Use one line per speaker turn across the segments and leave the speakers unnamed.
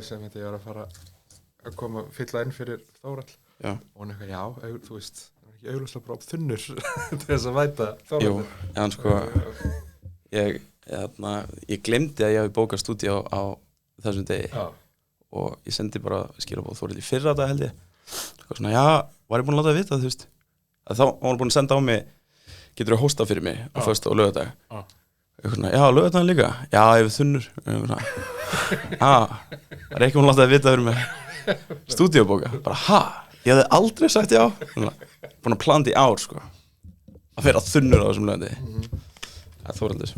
sem ég var að fara að koma fylla inn fyrir Þórhall
Já.
og hann eitthvað, já, þú veist það er ekki augljóslega bara þunnur til þess að væta Þórhall.
Jú, en sko ég glemdi að ég hafi bókað stúdíó á þessum degi og ég sendi bara skilabóð Þórhall í fyrra dag held ég sko svona, já, var ég búin að láta það vita þú veist að þá var hann búin að senda á mig getur þú að hósta fyrir mig á föstu og laugardag svona, já, laugardagen líka já, ég við þunnur það er ekki búin að láta það vita fyrir mig stúdíóbóka bara, ha, ég hefði aldrei sagt já búin að plana í ár sko að vera þunnur á þessum laugardegi það er Þórhallur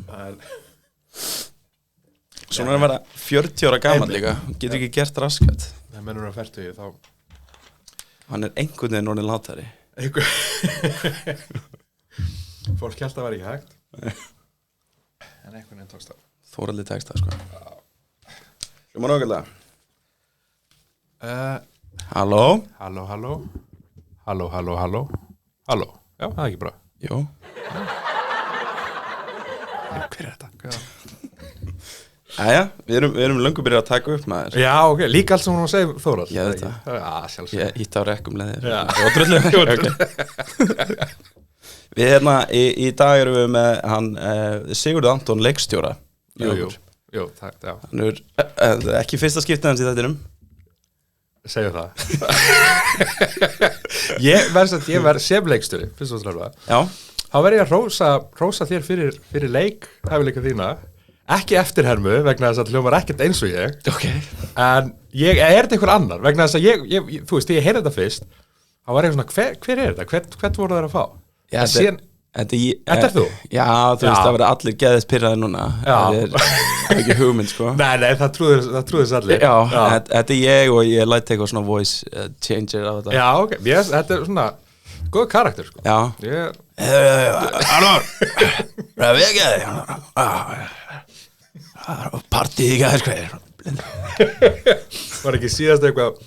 svona er að vera 40 ára gamall líka getur ekki gert raskat
það mennur að 40 þá
hann er einhvern veginn orðinn látari
fólk held að það var ekki hægt en einhvern veginn tókst það
Þórhallur tekst það sko hljómar ágætlega halló
halló já, það er ekki bra
jú
hver er þetta?
Jæja, við erum löngu byrjað að taka upp maður
Já, ok, líka allt sem hún var að segja Þórhall
Ég veit það.
Já, sjálfsög
Ég ítti á rekkum leðir
Já.
Og drullu okay. Við í dag erum við með hann Sigurður Anton leikstjóra
Jú, takk, já
Hann er ekki fyrsta skiptið hans í þettinum
Segðu það Ég verð sem leikstjóri fyrst og fremst
Já
Þá verð ég að hrósa þér fyrir leik hæfileika þína ekki eftirhermu vegna þess að hljómar ekkert eins og ég
okay.
en ég er þetta einhver annar vegna þess að ég þú veist, þegar ég heyrði þetta fyrst þá var ég svona, hver er þetta? Hvert voru þeir að fá?
Já,
Þetta er þú?
Já, þú veist, það verður allir geðist pirraði núna Það er ekki hugmynd, sko
Nei, það trúðis allir
Já, þetta er ég og ég læti eitthvað svona voice changer á þetta
Já, ok, þetta er svona góð karakter, sko
Já Arnór, ræði ekki Partíð í gæðir hvað
Var ekki síðast eitthvað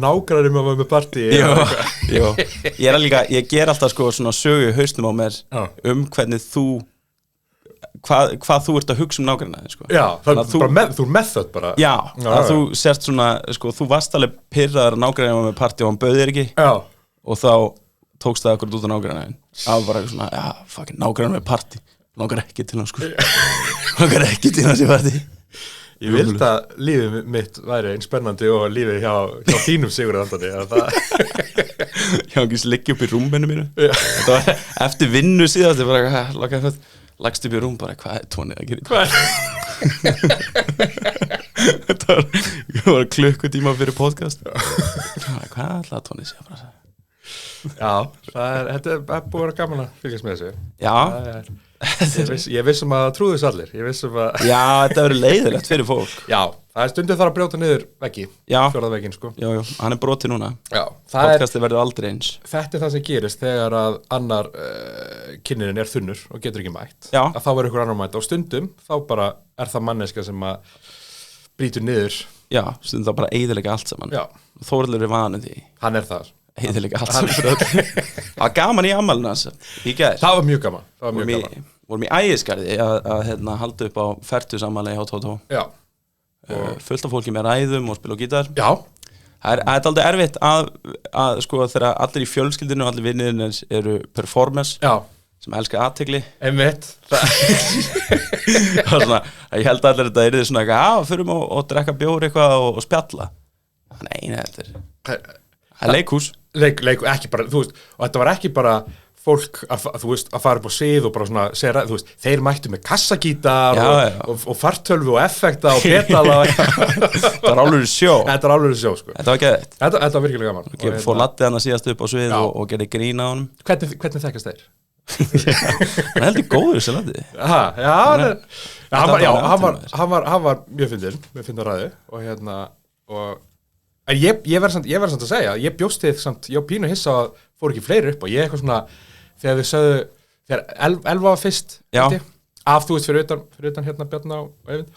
nágranni með partí
Jó, ég ger alltaf sko svona sögu haustum á mér hvernig þú hvað þú ert að hugsa nágrannaði sko.
Já, þú er method bara
Já, að þú sért svona sko, þú varst alveg pirraður að nágrannaði með partí og hann bauð þér ekki og þá tókst það akkurat út á nágrannaðin það var bara eitthvað svona, já, fucking nágrannaði með partí langar ekki til hans sko langar ekki til hans í partí
Ég vilt að lífið mitt væri eins spennandi og lífið hjá þínum Sigurður Antoni
Já, ekki liggja upp í rúminu mínu Þetta var eftir vinnu síðast ég bara lagst upp í rúm bara, hvað er tónið að gera Þetta var klukkutíma fyrir podcast Hvað er alltaf tónið sér bara
Já, þetta er búið að vera gaman að fylgjast með þessu
Já
Ég vissum að það trúðis allir
Já, þetta verður leiðilegt fyrir fólk
Já, það er stundum þar að brjóta niður veggi fjórða vegginn, sko
Já, hann er brotið núna
Podcastið
verður aldrei eins
Þetta er það sem gerist þegar að annar kynnin er þunnur og getur ekki mætt
Já.
að þá verður ykkur annar mætt og stundum þá bara er það manneska sem að brýtur niður
Já, stundum þá bara eyðilega allt saman
Já.
Þórhallur er vanið því
Hann er það
Heiðilega allt saman Það var gaman í afmælinu hans í gær
Það var mjög gaman
Vorum í Ægisgarði að halda upp á 40 afmæli hjá Tótó fullt af fólki með ræðum og spila á gítar
Já
Það er aldrei erfitt að sko þegar allir í fjölskyldinu og allir vinnirinn eru performers sem elskar athygli
Einmitt
svona, ég held að allir þetta er svona eitthvað förum og drekka bjór eitthvað og spjalla Nei, þetta er leikhús
ekki bara, þú veist, og þetta var ekki bara fólk þú veist, að fara upp á svið og bara svona segja, þú veist, þeir mættu með kassagítar og fartölvu og effekta og petala
Þetta var alveg sjó
sko.
Þetta var geðvægt
Þetta var virkilega gaman
Fór Latti hann að síðast upp á svið og gerði grín á honum
Hvernig þekkast þeir?
Hann heldur góður þessi Latti
hann var mjög fyndin ræði og en ég verð samt að segja ég bjóst þið samt, ég pínu hissa að fór ekki fleiri upp og ég eitthvað svona þegar við sögðu, þegar Elva var fyrst af þú veist fyrir utan hérna Bjarna og Eyvind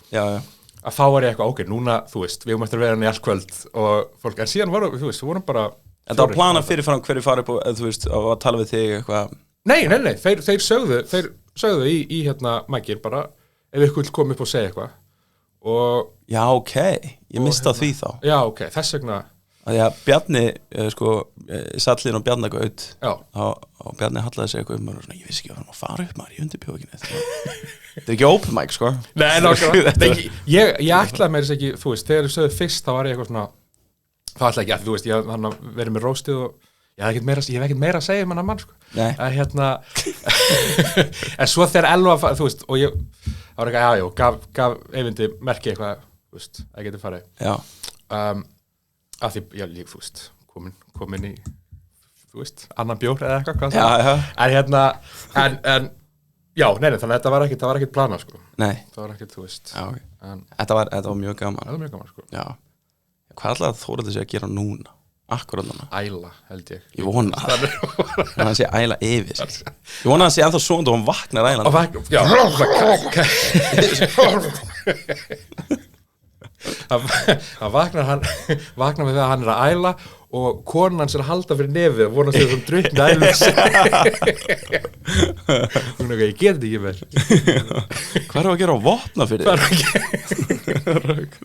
að þá var ég eitthvað, ok, núna, þú veist við eftir að vera hann í allt kvöld og fólk, en síðan var, þú veist, við vorum bara
En það var plana fyrirfram hverju farið upp og þú veist, að tala við þig eitthvað
Nei, þeir sögðu í hérna mækir bara, ef ykkur kom upp og segja eitthvað og
Já, ok, ég mista því þá
já, ok, þess vegna
að því að Bjarni, Sallinn og Bjarnagaut
já,
og Bjarni hallaði sig eitthvað og svona, ég vissi ekki að hann fara upp maður í undirbjókinu þetta er ekki open mic, sko
nei, nákvæmlega ég ætlaði mér þess ekki, þú veist, þegar ég sögðu fyrst þá var ég eitthvað svona, þá ætlaði ekki að, þú veist, ég hann að verið með róstið og ég hef ekkert meira að segja um hann að mann, sko en en svo þegar Elva, þú veist, og ég það var eitthvað, já, gaf Eyvindi merki eitthvað, þú veist, að geti farið
Já,
að því, já, þú veist, komin í, þú veist, annan bjór eða eitthvað, hvað
já, já
en já, nei, þannig að það var ekkert planað, sko.
Nei,
Það var ekkert, þú veist.
já, ok
En
Þetta var mjög gaman
það var mjög gaman, sko.
Já, hvað ætlaði Þórhildur sé að gera núna? Akkurat núna
Æla, held ég.
Ég vona það að hann sé æla yfir sig Ég vona að hann sé ennþá svona og hann vaknar ælan
Og já, hann vaknar með það að hann að æla og konan hans að halda fyrir nefið og vonast þegar drukkna ælum hún er ekki, ég get ekki meir
Hvað er að gera á vopna fyrir
það er ekki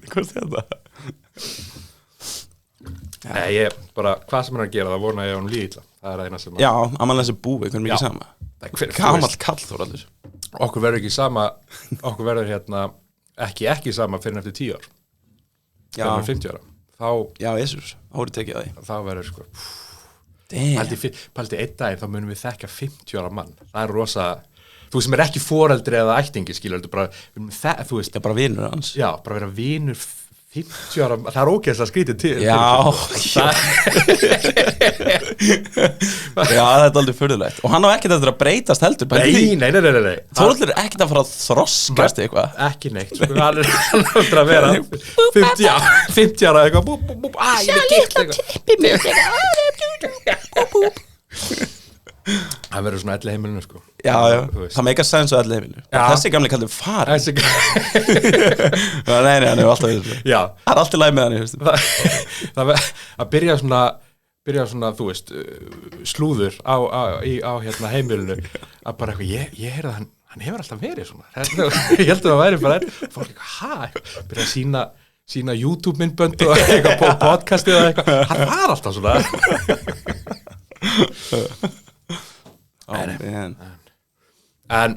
Hvað er þetta?
Nei, ég bara, hvað sem hann er að gera það vona ég að hún líði illa það er eina sem
Já, amal þessi búi, hvernig mikið sama Gamall kall Þórhildur
okkur verður ekki sama okkur verður ekki sama fyrir eftir 10 ár
Já,
fyrir 50 ára þá
já, Jesus, árið tekið að því
þá verður sko
Damn
Paldi einn daginn, þá munum við þekka 50 ára mann. Það er rosa, þú sem er ekki foreldri eða ættingi, skilur, þú veist.
Já, bara vinur hans
Já, bara vera vinur 50 ára, það er ógeðslega skrítið til.
Já, já, þetta er aldrei furðulegt Og hann á ekkert eftir að breytast heldur
Nei.
Þórhildur er ekkert að fara að þroskast eitthvað
Ekki neitt, sko, hann er eftir að vera 50 ára eitthvað, ég er gitt eitthvað. Það verður svona elli heimilinu, sko.
Já, það meikar sens á elli heimilinu Þessi gamli kallið far Nei, hann er alltaf við
Já
Það er alltaf læg með hann
Það að byrja svona, þú veist, slúður á heimilinu að bara eitthvað, ég heyrði að hann hefur alltaf verið svona ég held að það væri bara fólk eitthvað, byrja að sína YouTube-myndbönd og eitthvað podcastið eða eitthvað, hann var alltaf svona En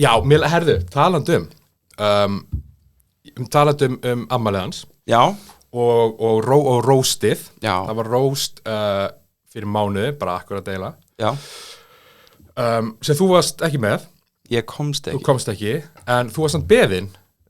já, herðu, talandi ammælið hans
Já
og róstið
Já.
það var róst fyrir mánuði, bara akkurat deila
Já
sem þú varst ekki með
Ég komst ekki
þú komst ekki, en þú varst samt beðinn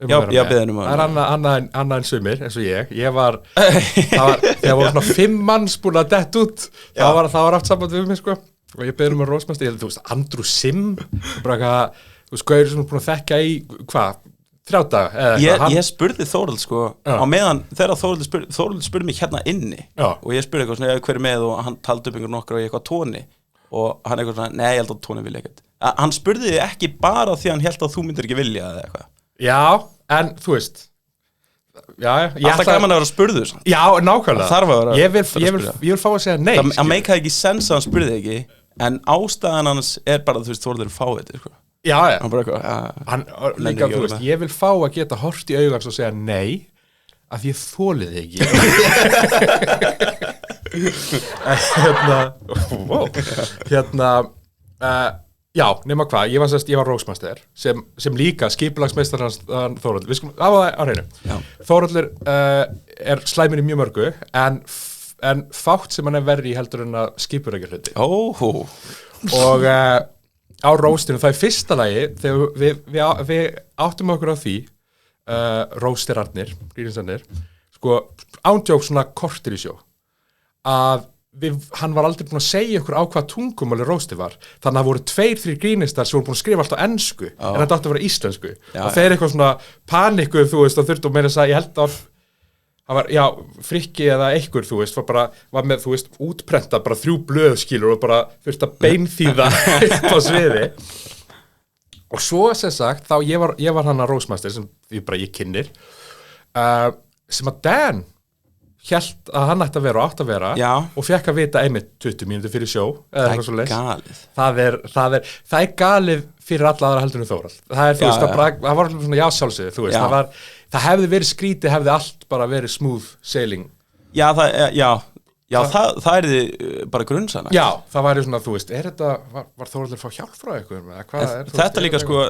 Já, ég beðinn
það er annað en sumir eins og ég var þegar voru svona 5 manns búin að dett út það var haft samband við mig, sko og ég beðinn að róstmast, þú veist, Andrew Sim bara eitthvað, þú veist, gauður sem er búin að þekka í, hvað 3 daga
ég spurði Þórhildur, sko á meðan, þegar Þórhildur spurði mig hérna inni og ég spurði eitthvað svona, hver er með og hann taldi upp einhver nokkra og ég eitthvað Tóni og hann eitthvað svona, nei, ég held að Tóni vilja ekkert hann spurði þig ekki bara því hann held að þú myndir ekki vilja eða eitthvað
Já, en þú veist
alltaf gaman að vera spurður samt.
Já, nákvæmlega ég vil fá að segja nei
það meikaði ekki sens að hann spurði ekki en ástæðan hans er bara að þú veist Þórhildur fáið þetta, sko
Já,
hann bara eitthvað
líka, þú veist, ég vil fá að geta hort í augans og segja nei að ég þólið ekki já, nema hvað, ég var rósmaster sem líka skipulagsmeistar hans Þórhallur, við skulum á hreinu Þórhallur er slæmur í mjög mörgu en fátt sem hann er verri í heldur en að skipuleggja hluti og á róstinu, það er fyrsta lagi þegar við áttum okkur á því róstirarnir, gríninsarnir sko, ándjók svona kortir í sjó að hann var aldrei búin að segja ykkur á hvað tungumáli rósti var, þannig að það voru 2-3 grínistar sem voru búin að skrifa alltaf ensku en þetta átti að vera íslensku og þeir eitthvað svona panikkuð, þú veist, og þurftu að meina þess að ég held að það var, Frikki eða einhver, þú veist, var með, þú veist, útprentað bara 3 blöðskilur og bara þurfti að beinþýða upp á sviði og svo sem sagt, þá ég var hann að rósmaster sem ég kynnir sem að Dan hélt að hann ætti að vera og átt að vera
Já.
og fekk að vita einmitt 20 mínútur fyrir sjó eða eitthvað svo
galið
það er galið fyrir alla aðra heldur en Þórhall það er, þú veist, það var svona já sjálfsögðu, þú veist, það hefði verið skrítið, hefði allt bara verið smooth sailing
það er því bara grunnsana
já, það væri svona, þú veist, var Þórhallur fá hjálp frá ykkur
þetta líka sko,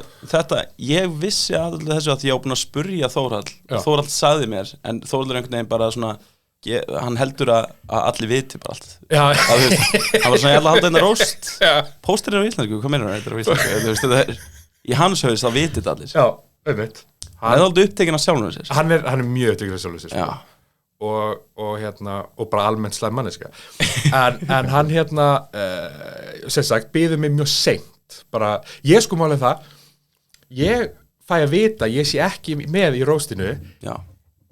ég vissi alltaf þessu að ég á búin að spurja Þórhall og Þórhall sagði mér, en Þórhallur einhvern veginn bara svona hann heldur að allir viti bara allt hann var svona, ég held að halda einna róst póstir á íslensku, hvað meinar þetta á íslensku það er, í hans haus það vitið allir
já, einmitt
hann er aldrei upptekinn af sjálfum sér
hann er mjög upptekinn af sjálfum sér sko. og bara almennt slæm manneska en hann sem sagt, býður mig mjög seint bara, ég sko málið það ég fæ að vita, ég sé ekki með í róstinu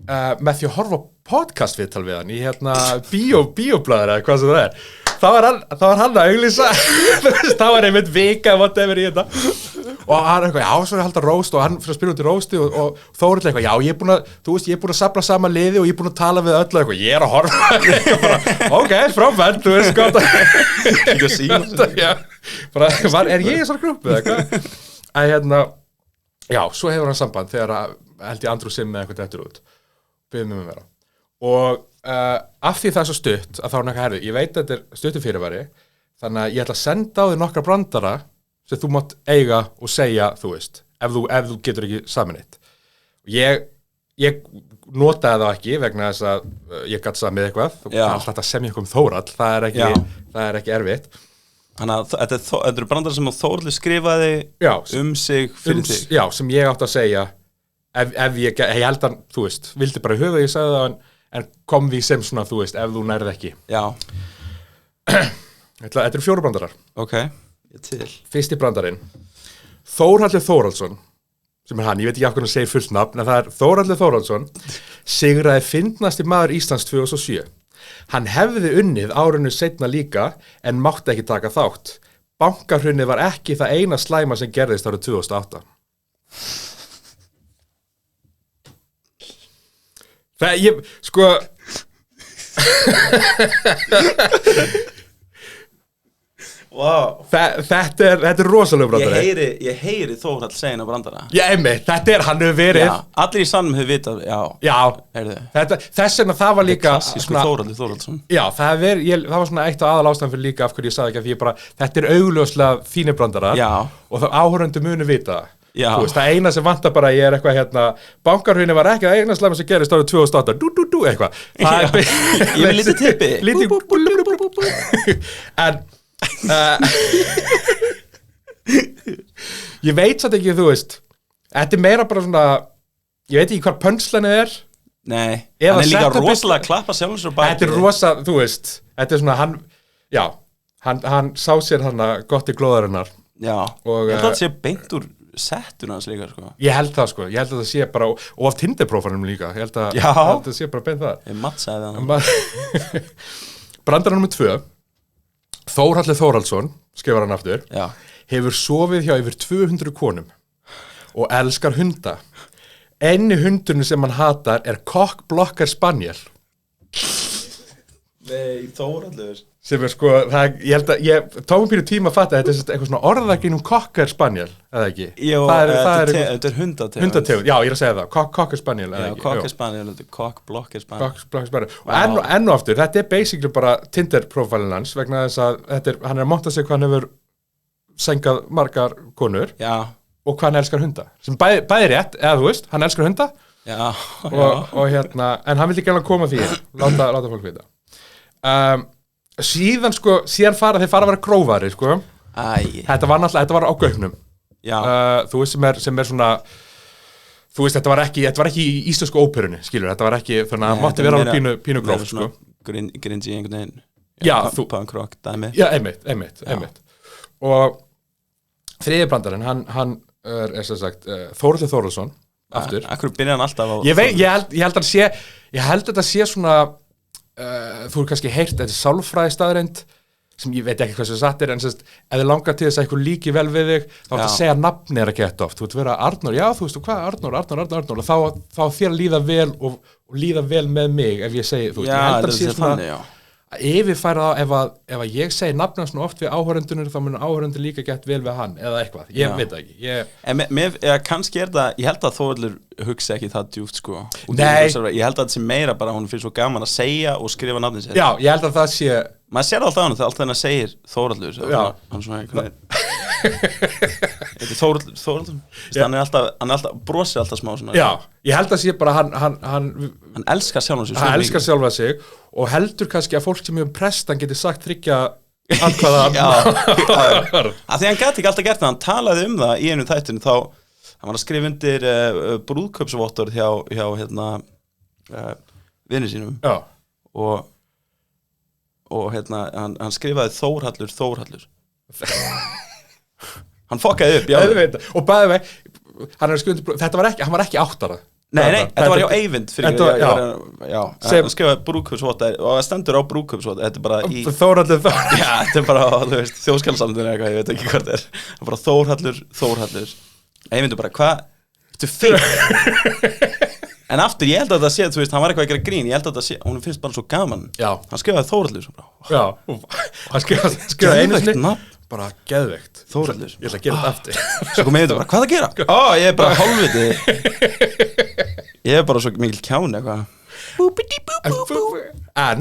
með því að horfa podcast viðtal við hann í bíóblaður eða hvað sem það er þá var hann að auglýsa þá var einmitt vika whatever í þetta og hann eitthvað, já, svo er halda róst og hann fyrir að spila út í rósti og Þórhall eitthvað, já, ég er búin að safna saman liði og ég er búin að tala við öllu eitthvað, ég er að horfa bara, ok, frábært, þú veist gott
ekki að sína
bara, er ég í þessar grúppu eða hvað já, svo hefur hann samband þegar held ég Andrew Sim með eitthvað dettur út byggðum mig vera og af því það er svo stutt að þá er náttúrulega herri, ég veit að þetta er stuttu fyrirvari þannig að ég ætla að senda á þig nokkra brandara sem þú mátt eiga og segja, þú veist, ef þú getur ekki saminnitt og ég notaði það ekki vegna þess að ég gatt samið eitthvað þú kann alltaf að semja eitthvað Þórhall það er ekki erfitt
þannig að þetta eru brandara sem Þórhall skrifaði sig fyrir þig
já, sem ég átt að segja ef ég held að, þú veist, vildi bara höfa ég sagði það en kom því sem svona, þú veist, ef þú nærð ekki þetta eru 4 brandarar
ok, ég til
fyrsti brandarinn Þórhallur Þórhallsson sem er hann, ég veit ekki af hvernig hann segir fullt nafn en það er Þórhallur Þórhallsson sigraði fyndnasti maður Íslands 2007 hann hefði unnið árinu seinna líka en mátti ekki taka þátt bankahrunið var ekki það eina slæma sem gerðist árið 2008 það, ég, sko
wow.
Þetta er rosalega brandari
ég heyri Þórhall segja á brandara
já, einmitt, þetta hann hefur verið
allir í sannum hefur vitað
þess vegna það var líka
klassísku Þórhallur Þórhallsson
já, það var svona eitt og aðal ástæðan fyrir líka af hverju ég sagði ekki að því ég bara, þetta er augljóslega þínir brandara og þá áhorfendur munu vita þú veist, það eina sem vantar bara ég er eitthvað bankarhrunið var ekki það eina slæma sem gerist árið 2008 eitthvað
ég vil lítið tippi
en ég veit satt ekki, þú veist þetta er meira bara svona ég veit ekki hvað pönslænið er
nei, hann er líka rosalega að klappa sjálfs og baki
þetta er rosa, þú veist þetta er svona, hann sá sér hann gott í glóðarinnar
já, ég held að það sé beint úr settun hans líka sko.
Ég held það sko, ég held að það sé bara og af Tinder-prófánum líka, ég held að það sé bara beint það
ég mattsaði hann
brandara nummer 2 Þórhallur Þórhallsson, skrifar hann aftur hefur sofið hjá yfir 200 konum og elskar hunda eini hundurinn sem hann hatar er Cock Blocker Spaniel
nei, Þórhallur
sem er sko, ég held að ég tókum pínu tíma að fatta, þetta er eitthvað svona orðaginn Cocker Spaniel, eða ekki?
Jó, þetta er hundategund
já, ég er að segja það, Cocker Spaniel eða ekki?
Cocker Spaniel, þetta er Cock Blocker Spaniel
og enn og aftur, þetta er basically bara Tinder-prófælinn hans vegna þess að hann er að monta sig hvað hann hefur sengað margar konur og hvað hann elskar hunda sem bæði rétt, eða þú veist, hann elskar hunda og en hann vildi ekki alveg koma því láta fólk vita síðan fara þeir fara að vera grófari sko. þetta var á gauknum þú veist sem er svona þú veist þetta var ekki í íslensku óperunni skilur, þetta var ekki þannig að mátti vera alveg pínu gróf sko.
Gringi einhvern veginn punk rock dæmi
einmitt og þriði brandarinn hann er sem sagt Þórhallur Þórhallsson aftur
akkur byrjar hann alltaf á
ég held að þetta sé svona þú er kannski heyrt, þetta er sálfræði staðreind sem ég veit ekki hvað sem satt en sérst, ef þið langar til þess að eitthvað líki vel við þig þá ætti að segja nafni að geta oft þú ert vera Arnór, já þú veist hvað Arnór og þá þér að líða vel og líða vel með mig ef ég segi þú veist, ég held að sé svona að yfirfæra það ef að ég segi nafna svona oft við áhörendunir þá mun áhörendur líka gett vel við hann eða eitthvað, ég veit ekki
en kannski það, ég held að Þórhallur hugsa ekki það djúpt sko
Nei.
Ég held að það sé meira bara hún finnst svo gaman að segja og skrifa nafnin sér
Já, ég held að það sé
maður sér alltaf hann, það er alltaf hann að segir Þórhallur hann svona einhvern veginn Þórhallur hann er alltaf brosir alltaf smá svona
Já, ég held að sé bara hann
elskar sjálfan sig
hann elskar sjálfa sig og heldur kannski að fólk sem hefur prestan geti sagt þriggja atkvæða
að því hann gæti ekki alltaf gert það hann talaði um það í einu þættinu þá hann var að skrifa undir brúðkaupsvottorð hjá vinni sínum og hann skrifaði Þórhallur hann fokkaði upp
og bæði veg hann var ekki 8 ára
Nei, þetta var hjá Eyvind hann skrifaði brúðkaupsvottorð og það stendur á brúðkaupsvottorð þetta er bara í
Þórhallur
Já, þetta er bara, þú veist, þjóðskjálfsafnir eitthvað, ég veit ekki hvað það er bara Þórhallur Eyvindur bara, hvað? Þetta er fínt En aftur, ég held að það sé, þú veist, hann var eitthvað að gera grín ég held að það sé, hún finnst bara svo gaman hann skrifaði Þórhallur svo bara
hann skrifaði einu sinni bara geðveikt
Þórhallur
ég ætla að gera þetta aftur
Svo kom Eyvindur bara, hvað að gera? Ég er bara hálfviti Ég er bara svo mikil kjáni eitthvað
En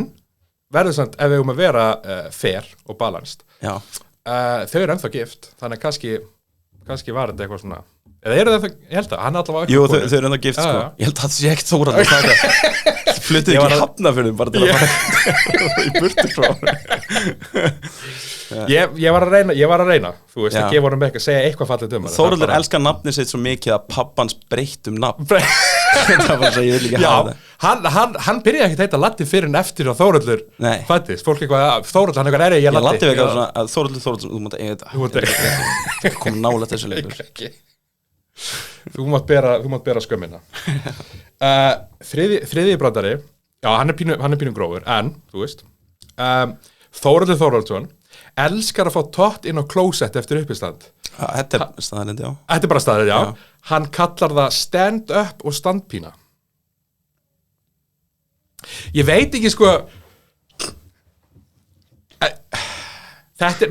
verður samt, ef við erum að vera fair og balanced þau eru ennþá gift þannig að kannski var þetta eitthvað svona eða eru það, ég held að, hann allavega
Jú, þau eru ennþá gift sko Ég held að það sé ekkert Þórhallur Fluttu ekki Hafnarfjörðum bara til að fara í burtu frá
Ég var að reyna þú veist, að gefa honum eitthvað, segja eitthvað fallið
Þórhallur elskar nafnið sitt svo mikið að pappans breytt nafn Það var svo, ég vil ekki hafa
það hann byrjaði ekki að heita Latti fyrir en eftir að Þórhallur fættist, fólk eitthvað, Þórhallur, hann eitthvað ég Latti
Latti eitthvað svona, Þórhallur, þú mátt eiga þetta kom nálægt þessu leikur
Þú mátt bera skömmina Þriðji brandari hann er pínu grófur en, þú veist Þórhallur Þórhallsson elskar að fá tott inn á klósett eftir uppistand
Þetta er staðarind, já
Þetta er bara staðarind, já Hann kallar það stand up og standpína Ég veit ekki sko Þetta er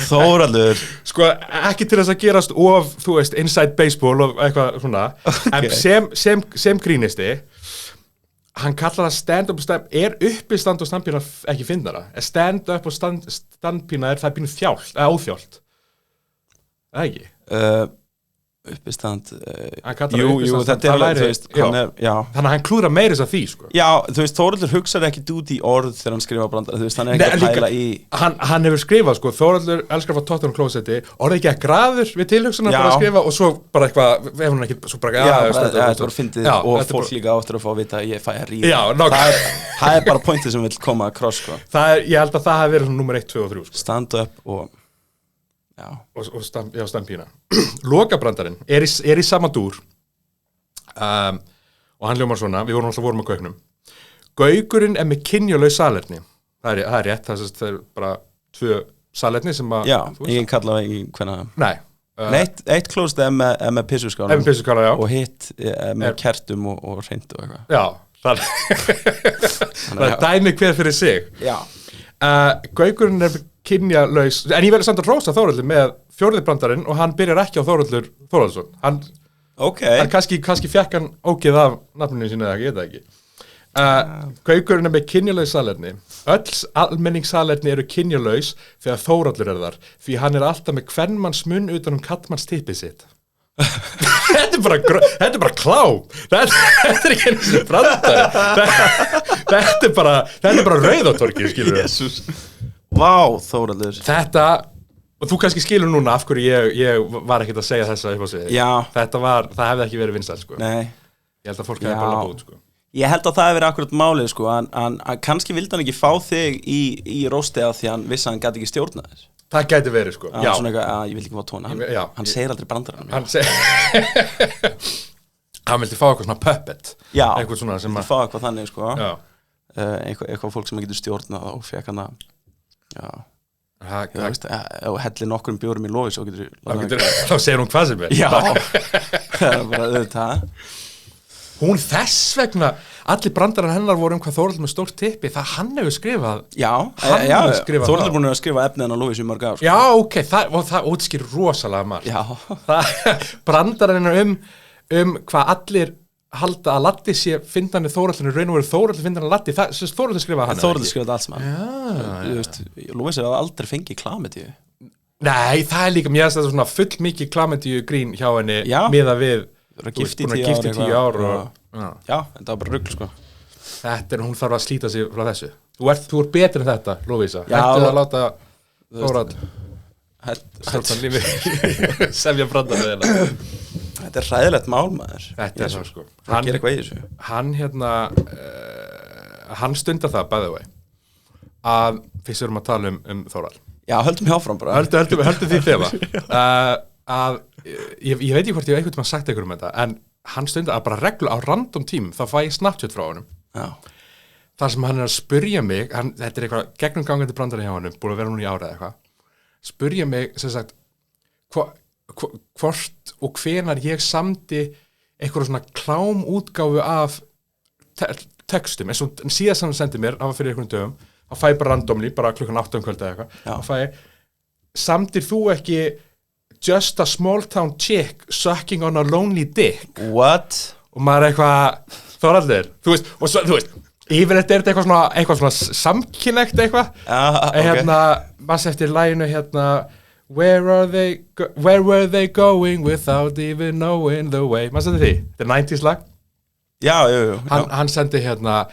Þórhallur
Sko, ekki til þess að gerast of, þú veist, inside baseball og eitthvað svona En sem grínisti Hann kallar það stand up og stand er uppistand og standpína ekki finnara stand up og standpína það pínu þjált, eða óþjált Það ekki
uppistand
jú, þetta er læri þannig að hann klúðra meiris af því sko.
Já, þú veist, Þórhallur hugsaði ekki út í orð þegar hann skrifa brandara, þú veist, hann er ekki að pæla í
hann hefur skrifað, sko, Þórhallur elskar að fá tóttan á klósetti, orðið ekki að graður við tilhugsunar bara að skrifa og svo bara eitthvað ef hún ekki, svo bara
þetta var fyndið og fólk líka áttur að fá að vita að ég fæ að ríða það er bara pointið sem vil koma across, sko.
Ég held að það hafi verið nummer 1, 2 og 3 sko.
Stand up og
standpína Lokabrandarinn er í sama dúr og hann hljómar svona, við vorum að kaupnum Gaugurinn er með kynjalaus salerni það er rétt, það er bara 2 salerni sem að
enginn kalla og enginn hvenna
Nei,
eitt klóst er með pissuskála og hitt með kertum og hreint og eitthvað
Já, það er dæmi hver fyrir sig Gaugurinn er kynjalaus, en ég verði samt að rósa Þórhallur með 4. brandarinn og hann byrjar ekki á Þórhallur Þórhallsson hann kannski fekk hann ógeð af nafninu sínu eða ekki, ég veit það ekki Gaugurinn er með kynjalaus salerni öll almenningssalerni eru kynjalaus þegar Þórhallur er þar því hann er alltaf með kvenmanns munn utan kallmanns tippið sitt þetta er bara klám þetta er ekki eins og brandari þetta er bara rauðatorki skilur
Jesus. Vá, Þórhallur
Þetta, og þú kannski skilur núna af hverju ég var ekkert að segja þessa upp á sig það hefði ekki verið vinsælt sko.
Nei
Ég held að fólk hefði bara labba út sko.
Ég held að það hefði verið akkurat málið sko. Hann kannski vildi hann ekki fá þig í rósti að því hann vissi að hann gæti ekki stjórna þér
Það gæti verið sko.
Svona eitthvað, ég vil ekki fá tóna hann segir aldrei brandarann
hann vildi fá eitthvað svona puppet
Já,
eitthvað svona sem
fá eitthvað þannig sko
já,
eitthvað fólk sem getur stjórnað og fekk hana já,
það,
þú veist, ef þú hellir nokkrum bjórum í lofi svo getur
þá segir hún hvað sem er
Já, það er bara auðvitað
hún þess vegna, allir brandarar hennar voru hvað Þórhallur með stórt tippi, það hann hefur skrifað
Já,
Hann hefur skrifað
Þórhallur
það.
búin að skrifa efnið hennar lofi sem mörg ár sko.
já, ok, það útskýr rosalega margt
Já,
brandarar hennar hvað allir halda að Latti sé fyndandi Þórhallur raun og veru Þórhallur fyndandi Latti, það Þórhallur skrifaði hann
Þórhallur skrifaði allt saman
já.
Þú veist, Lóis hefur aldrei fengið klamidíu
Nei, það er líka, mér finnst þetta svona full mikið klamendíu grín hjá henni
Já.
miðað við
Þú eru
þú veist,
gift í
búin að
10
gift í 10 ár og,
Já, þetta var bara rugl sko
þetta er, hún þarf að slíta sig frá þessu þú ert betur en þetta, Lóvísa
Já,
hættu að láta
þú veist,
Þórhall stjórnan lífi semja brandar við hennar
Þetta er hræðilegt mál maður
þetta er svo sko
Það gerir eitthvað í þessu
hann hérna hann stundar það, by the way að fyrst við erum að tala um Þórhall
Já, höldum hjáfram bara
höldum því þefa að ég veit ekki hvort ég hef einhvern veginn sagt einhverjum þetta en hann stundar að bara reglu á random tím þá fæ ég Snapchat frá honum
Já,
þar sem hann er að spurja mig þetta er eitthvað gegnumgangandi brandari hjá honum búin að vera núna í ára eða eitthvað spurja mig sem sagt hvort og hvenar ég samdi eitthvað svona klámútgáfu af textum eins og síðast hann sendi mér það var fyrir einhvern dögum þá fæ ég bara randomly bara klukkan 8 kvöldi eða eitthvað þá fæ ég samdir þú ekki just a small town chick sucking on a lonely dick
what?
og maður er eitthvað Þórhallur, þú veist, og svo, þú veist yfirleitt er þetta eitthvað svona samkynlegt eitthvað
Ok
hérna, maður eftir læginu hérna where were they going without even knowing the way maður sendi því, þetta er 90s lag
Já,
hann sendi hérna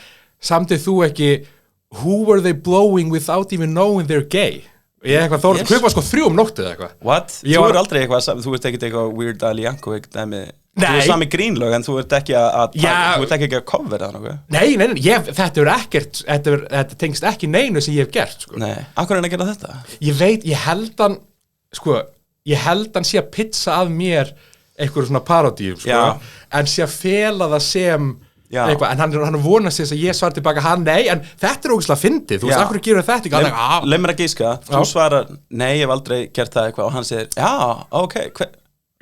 samtið þú ekki who were they blowing without even knowing they're gay ég eitthvað Þórhallur, hvað var sko 3 nóttu eða eitthvað
What? Þú er aldrei eitthvað, þú ert ekkert eitthvað Weird Al Yankovic dæmi Þú er sami grínlög en þú ert ekki þú ert ekki að covera það nokkuð
Nei, þetta er ekkert þetta tengst ekki neinu sem ég hef gert sko.
Nei, akkur er hann að gera þetta?
Ég held hann sé að pizza að mér einhverju svona parodíum sko, en sé að fela það sem eitthvað, en hann vonast þess að ég svar tilbaka hann nei, en þetta er ógeðslega fyndið þú veist, akkur gerur þetta ekki
Leif mér að gíska, þú svarar nei, ég hef aldrei gert það eitthvað og hann segir, já, ok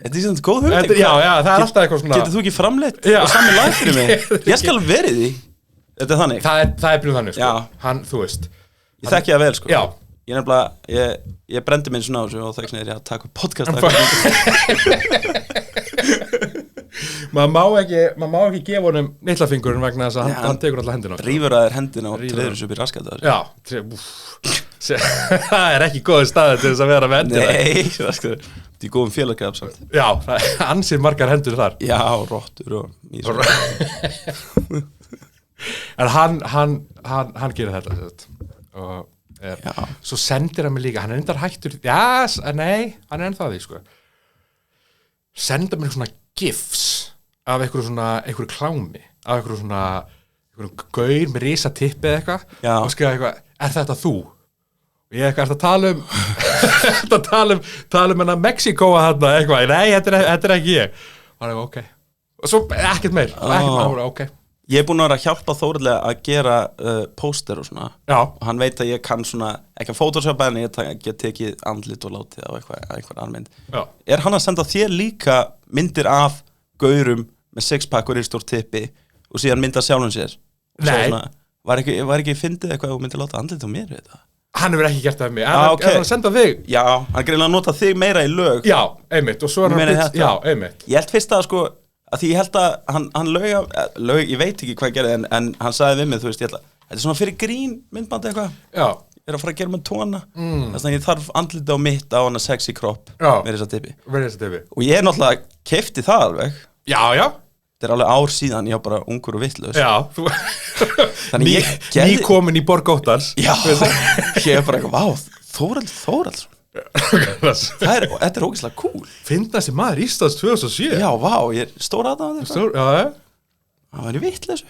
Þetta er svona góð hugmynd
Já, það er alltaf eitthvað svona
Getur þú ekki framleitt og saman lag fyrir mig? Ég skal verið því Þetta er þannig
Það er byrjuð þannig, sko hann, þú veist
Ég þekki það vel, sko
Já
Ég nefnilega, ég brendi minn svona á þessu og þess vegna er ég að taka upp podcast
Maður má ekki gefa honum neitlafingurinn vegna þess að hann tekur alltaf hendina
Rífur að þér hendina og treður þessu upp í raskæta
Já, það er ekki góð staður til þess að vera með hendina
Nei, raskæta Þetta er góðum félagskap samt
Já, það er ansið margar hendur þar
Já, rottur og mýs
En hann gerir þetta og svo sendir hann mig líka hann er endar hættur nei, hann er ennþá því sko senda mér svona gifs af einhverju klámi af einhverju gaur með risatippi eða eitthvað og skrifa eitthvað, er þetta þú? Og ég eitthvað, ertu að tala um hennar Mexíkóa þarna eitthvað, nei, þetta er ekki ég og hann er ok, og svo ekkert meir ok
Ég er búin að vera að hjálpa Þórhallur að gera póster og svona og hann veit að ég kann svona, ekki að photoshopa en ég get tekið andlit og látið á einhver anmynd Er hann að senda þér líka myndir af gaurum með sixpack og stórt tippi og síðan mynda sjálfum sér?
Nei
svona, Var ekki fyndið eitthvað og myndi láta andlit á mér við það?
Hann hefur ekki gert það af mig, hann að senda þig
Já, hann greinlega að nota þig meira í lög
Já, einmitt, og svo er hann Já, einmitt
Ég held fyrst að sko að því ég held að hann lög, ég veit ekki hvað gerði en hann sagði við mig, þú veist, þetta er svona fyrir grín myndbandi eitthvað ég er að fara að gera með tóna þess að ég þarf andlita á mitt á hana sexy kropp með þessa tippi og ég er náttúrulega keypti það alveg
já
þetta er alveg ár síðan, ég var bara ungur og vittlaus
þannig ég gerði nýkomin í Borg Óttans
já, ég er bara eitthvað, vá, Þórhallsson þetta er ógeðslega cool
Fyndnasti maður Íslands 2007
Já, vá, ég er stór aðdáandi Það var í vitleysu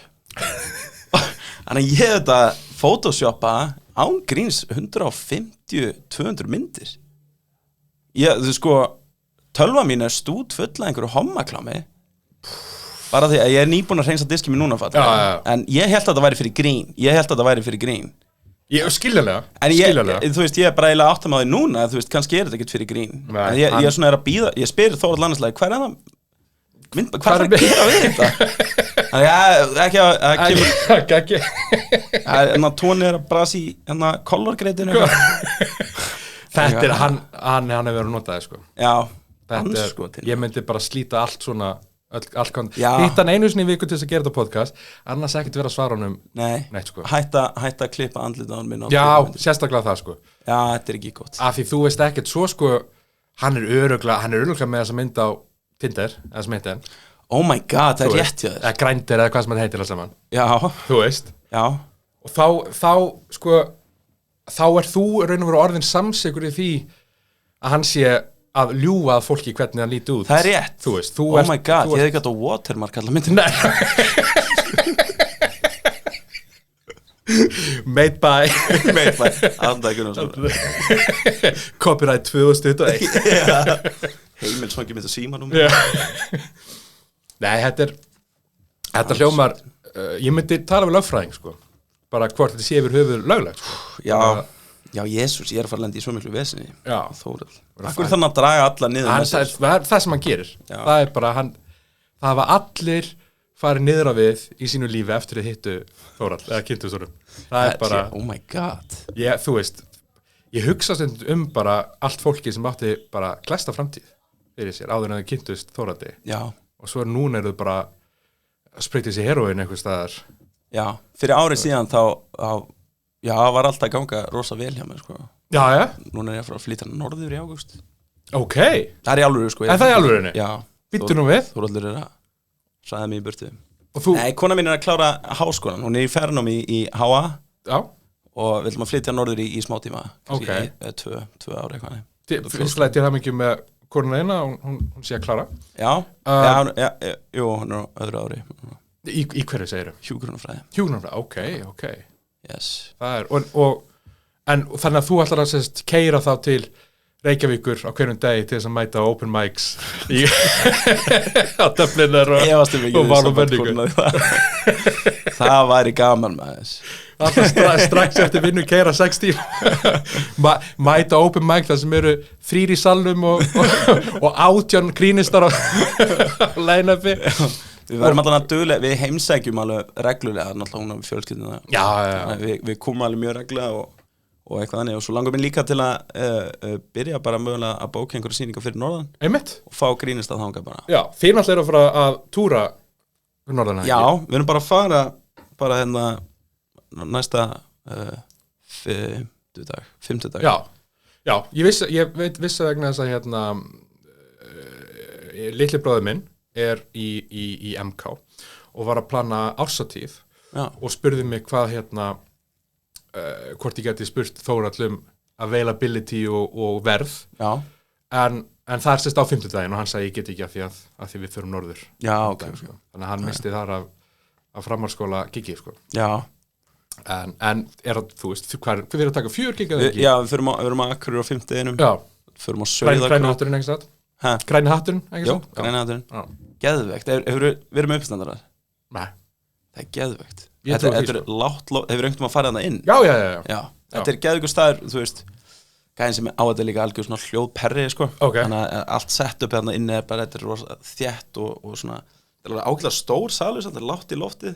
Þannig að ég þetta photoshoppa án gríns 150-200 myndir þú sko tölva mín er stútfull af einhverju hommaklámi bara því að ég nýbúin að hreinsa diskið mér núna en ég held að það væri fyrir grín
skiljanlega
en þú veist, ég bara eiginlega áttam á því núna þú veist, kannski þetta ekkert fyrir grín en ég er svona að býða, ég spyr Þór Landslæg hvað er það að gera við þetta þannig að ekki tóni að brasi í kolorgreitinu
þetta er hann hefur verið að nota það sko
já,
ég myndi bara slíta allt svona hitt hann einu sinni í viku til þess að gera þetta podcast annars ekkert vera að svara honum neitt sko
hætta að klippa andlita á hann minn
já, sérstaklega það sko
já, þetta er ekki gott
af því þú veist ekkert svo sko hann er örugglega með þessa mynd á Tinder eða sem heitir hann
oh my god, það er rétt hjá þér
eða Grindr eða hvað sem hann heitir alls saman
já,
þú veist
já
og þá sko þá er þú raun og veru orðin samsikur í því að hann sé að ljúga að fólki hvernig það líti út
það er rétt,
þú veist,
oh my god, ég hef ekki átt á watermark allar myndin
made by copyright 2001
heimilsvangi mitt að síma nú
nei, þetta hljómar ég myndi tala við lögfræðing sko bara hvort þetta sé yfir höfuð löglegt sko.
Já, Jesús, ég er að fara að lenda í svo miklu vesinni Þórhall, akkur þannig að draga alla niður
það er það sem hann gerir það er bara, það hafa allir farið niður á við í sínu lífi eftir þið hittu Þórhall eða kynntu Þórhall það er bara,
oh my god
þú veist, ég hugsa stundum bara allt fólki sem átti bara klesta framtíð fyrir sér áður en þau kynntust Þórhalli og svo núna eru þau bara að spreyta sér heroin einhvers staðar
já, fyrir árið síðan þá það var alltaf að ganga rosa vel hjá mér sko.
Já.
Núna er ég að fara að flytja norður í ágúst.
Ok.
Það er í alvöru sko.
Er það í alvörinni?
Já.
Býttu nú við?
Þórhallur er að sæða mig í burtu.
Og þú?
Nei, kona mín er að klára háskólan. Hún er í fernámi í HA.
Já.
Og við ætlum að flytja norður í smá tíma.
Ok.
Tvö ári eitthvað.
Fyrstulega til það mikið með konuna eina, hún sé að klára.
Já. Jú, hún er á öðru ári.
Í hverju segirðu?
Hjúkrunarfræði.
Ok.
Yes.
Það er, en þannig að þú ætlar að keyra þá til Reykjavíkur á hverjum degi til þess að mæta open mics á Dubliner og Valum menningu.
Það væri gaman með þess.
Alltaf strax eftir vinnu keyra 6 tíma. Mæta open mic þar sem eru 3 í salnum og 18 grínistar á line-upi.
Við verðum alltaf að duglega, við heimsækjum alveg reglulega, náttúrulega hún á fjölskylduna.
Já.
Við komum alveg mjög reglulega og eitthvað þannig og svo langar mér líka til að byrja bara mögulega að bóka einhverja sýningar fyrir norðan.
Einmitt.
Og fá grínist að þanga bara.
Já, þið náttúrulega eru að fara að túra fyrir norðan.
Já, við erum bara að fara bara hérna næsta fimmtudag.
Já, ég vissi vegna þess að hérna litli bróðir minn er í MK og var að plana ársatíð og spurði mig hvað hérna hvort ég geti spurt Þórhall availability og verð en það er sérst á 50 daginn og hann sagði ég get ekki af því við þurfum norður
okay.
Sko. Þannig að hann misti þar af framhaldsskóla gigi sko. En þú veist hvað við erum að taka 4 gig eða ekki?
Já, við erum að Akureyri á 50 deginum förum á Sauðárkrók
Græni hatturinn ekki satt? Græni hatturinn ekki satt?
Jó, græni hatturinn Geðvegt, við erum uppstandarar.
Nei.
Það er geðvegt. Þetta er látt, hefur einhvern veginn að fara þarna inn?
Já.
Þetta er geðvegur staður, þú veist, gæðin sem á þetta líka algjör svona hljóðperri, sko.
Okay.
Þannig að allt sett upp þarna inni er bara, þetta er rosa þétt og svona, þetta er alveg ákveðlega stór salur, þetta er látt í loftið.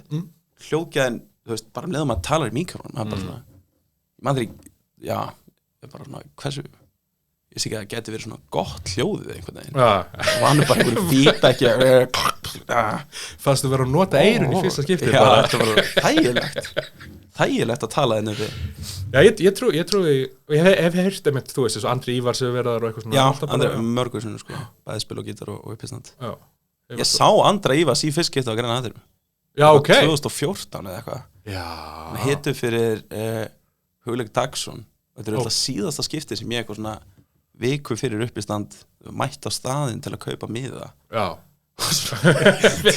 Hljóðgæðin, þú veist, bara meðan maður talar í mikrofónum, það er bara svona, maður er bara svona, hversu, ég sé ekki að það geti verið svona gott hljóðið einhvern veginn og hann er bara einhverjum feedbacki
fannst þú verið að nota eyrun í fyrsta skipti
þetta var þægilegt að tala þenni
Já, ég trúi og ég hef heyrt einmitt, þú veist, þessu Andri Ívars hefur verið og eitthvað svona
Já, Andri mörgur sinni, sko, bæði spil og gítar og uppistand Ég sá Andra Ívars í fyrst skipti á Græna hattinum
Já, ok
2014 eða eitthvað hann hitu fyrir Hugleik Dagsson þetta er alltaf síðasta skipti sem ég eitthvað svona viku fyrir uppistand mætt á staðinn til að kaupa miða það